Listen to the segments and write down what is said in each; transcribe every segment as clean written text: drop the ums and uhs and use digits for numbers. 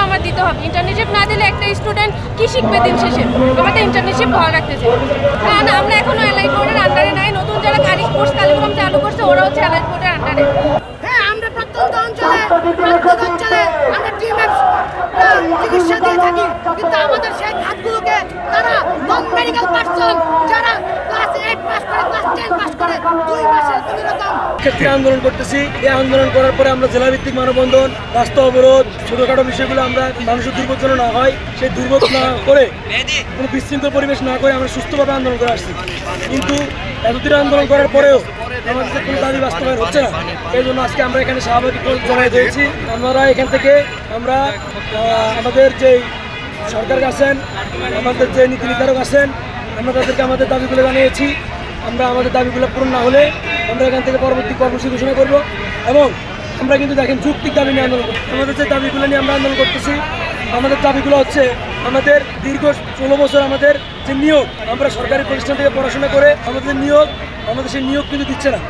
আমার দিতে হবে। ইন্টার্নশিপ না দিলে একটা স্টুডেন্ট কি শিখবে দিন শেষে? আমাদের ইন্টার্নশিপ ভালো রাখতেছে না, আমরা এখনো এলআই বোর্ডের আন্ডারে নাই। নতুন যারা কোর্স কারিকুলাম চালু করছে ওরা হচ্ছে এলআই বোর্ডের আন্ডারে। হ্যাঁ, আমরা প্রত্যন্ত অঞ্চলে আমরা টিএমএফ চিকিৎসা দিয়ে থাকি, কিন্তু আমাদের সেই খাতগুলোকে তারা নন মেডিকেল পার্সন যারা ক্লাস 8 পাস করে, ক্লাস 10 পাস করে 2 মাসের বিরতি ক্ষেত্রে আন্দোলন করতেছি। এই আন্দোলন করার পরে আমরা জেলাভিত্তিক মানববন্ধন, রাস্তা অবরোধ, ছোটখাটো বিষয়গুলো আমরা মানুষের দুর্ভোগ যেন না হয় সেই দুর্ভোগ না করে, কোনো বিশৃঙ্খল পরিবেশ না করে আমরা সুস্থভাবে আন্দোলন করে আসছি। কিন্তু এতদিন আন্দোলন করার পরেও আমাদের কোনো দাবি বাস্তবায়ন হচ্ছে না। এই জন্য আজকে আমরা এখানে স্বাভাবিক জমায়েত হয়েছি। আমরা এখান থেকে আমরা আমাদের যে সরকার আছেন, আমাদের যে নীতি নির্ধারক আছেন, আমরা তাদেরকে আমাদের দাবিগুলো জানিয়েছি। আমরা আমাদের দাবিগুলো পূরণ না হলে আমরা এখান থেকে পরবর্তী কর্মসূচি ঘোষণা করব। এবং আমরা কিন্তু দেখেন যৌক্তিক দাবি নিয়ে আন্দোলন করছি। আমাদের যে দাবিগুলো নিয়ে আমরা আন্দোলন করতেছি, আমাদের দাবিগুলো হচ্ছে আমাদের দীর্ঘ 16 বছর আমাদের যে নিয়োগ, আমরা সরকারি প্রতিষ্ঠান থেকে পড়াশোনা করে আমাদের নিয়োগ, আমাদের সেই নিয়োগ কিন্তু দিচ্ছে না।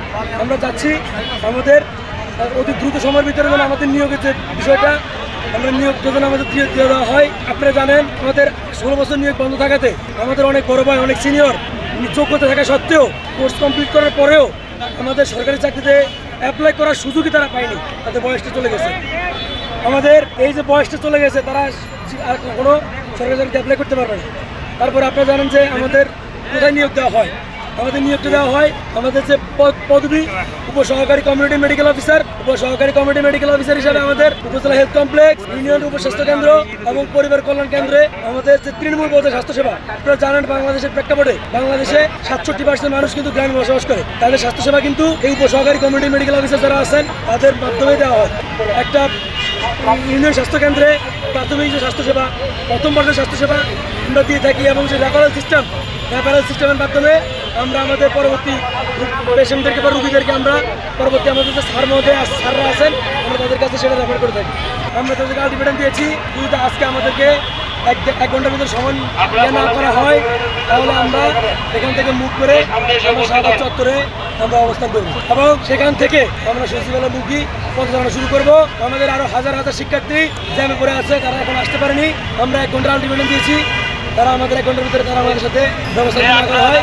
আমরা চাচ্ছি আমাদের অতি দ্রুত সময়ের ভিতরে যেন আমাদের নিয়োগের যে বিষয়টা, আমরা নিয়োগ যেন আমাদের দিয়ে দেওয়া হয়। আপনারা জানেন আমাদের 16 বছর নিয়োগ বন্ধ থাকাতে আমাদের অনেক বড় ভাই, অনেক সিনিয়র যোগ্যতা থাকা সত্ত্বেও কোর্স কমপ্লিট করার পরেও আমাদের সরকারি চাকরিতে অ্যাপ্লাই করার সুযোগই তারা পায়নি, তাদের বয়সটা চলে গেছে। আমাদের এই যে বয়সটা চলে গেছে, তারা আর কোনো সরকারি চাকরিতে অ্যাপ্লাই করতে পারবে না। তারপরে আপনারা জানেন যে আমাদের কোথায় নিয়োগ দেওয়া হয়? আমাদের নিয়োগটা দেওয়া হয় আমাদের যে পদবি উপসহকারী কমিউনিটি মেডিকেল অফিসার। উপসহকারী কমিউনিটি মেডিকেল অফিসার হিসাবে আমাদের উপজেলা হেলথ কমপ্লেক্স, ইউনিয়ন উপস্বাস্থ্য কেন্দ্র এবং পরিবার কল্যাণ কেন্দ্রে আমাদের যে তৃণমূল পর্যায়ে স্বাস্থ্যসেবা। আপনারা জানেন বাংলাদেশের প্রেক্ষাপটে বাংলাদেশে 67% মানুষ কিন্তু গ্রামে বসবাস করে। তাদের স্বাস্থ্যসেবা কিন্তু এই উপসহকারী কমিউনিটি মেডিকেল অফিসার যারা আছেন তাদের মাধ্যমে দেওয়া হয়। একটা ইউনিয়ন স্বাস্থ্যকেন্দ্রে প্রাথমিক যে স্বাস্থ্যসেবা, প্রথম পর্যায়ের স্বাস্থ্যসেবা আমরা দিয়ে থাকি এবং যে রেফারেল সিস্টেমের মাধ্যমে আমরা আমাদের পরবর্তী পেশেন্টদেরকে বা রুগীদেরকে আমরা পরবর্তী আমাদের যে স্যাররা আছেন আমরা তাদের কাছে সেটা রেফার করে থাকি। আমরা তাদেরকে আলটিমেটাম দিয়েছি, যদি আজকে আমাদেরকে 1 ঘন্টার ভিতরে সময় না করা হয় তাহলে আমরা এখান থেকে মুখ করে আমরা শাহবাগ চত্বরে আমরা অবস্থান করব এবং সেখান থেকে আমরা সচিবালয়মুখী পথ চালানো শুরু করব। আমাদের আরও হাজার হাজার শিক্ষার্থী জ্যামে পড়ে আছে, তারা এখন আসতে পারেনি। আমরা 1 ঘন্টার আলটিমেটাম দিয়েছি, তারা আমাদের 1 ঘন্টার ভিতরে তারা আমাদের সাথে ব্যবস্থা করা হয়।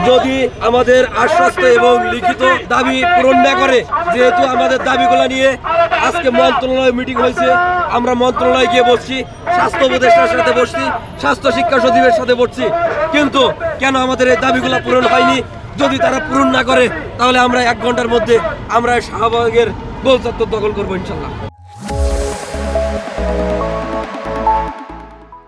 যদি আমাদের আশ্বস্ত এবং লিখিত দাবি পূরণ না করে, যেহেতু আমাদের দাবিগুলো নিয়ে আজকে মন্ত্রণালয় মিটিং হয়েছে, আমরা মন্ত্রণালয়ে গিয়ে বসছি, স্বাস্থ্য উপদেষ্টার সাথে বসছি, স্বাস্থ্য শিক্ষা সচিবের সাথে বসছি, কিন্তু কেন আমাদের এই দাবিগুলো পূরণ হয়নি? যদি তারা পূরণ না করে তাহলে আমরা 1 ঘন্টার মধ্যে আমরা শাহবাগের গোল চত্বর দখল করবো ইনশাল্লাহ।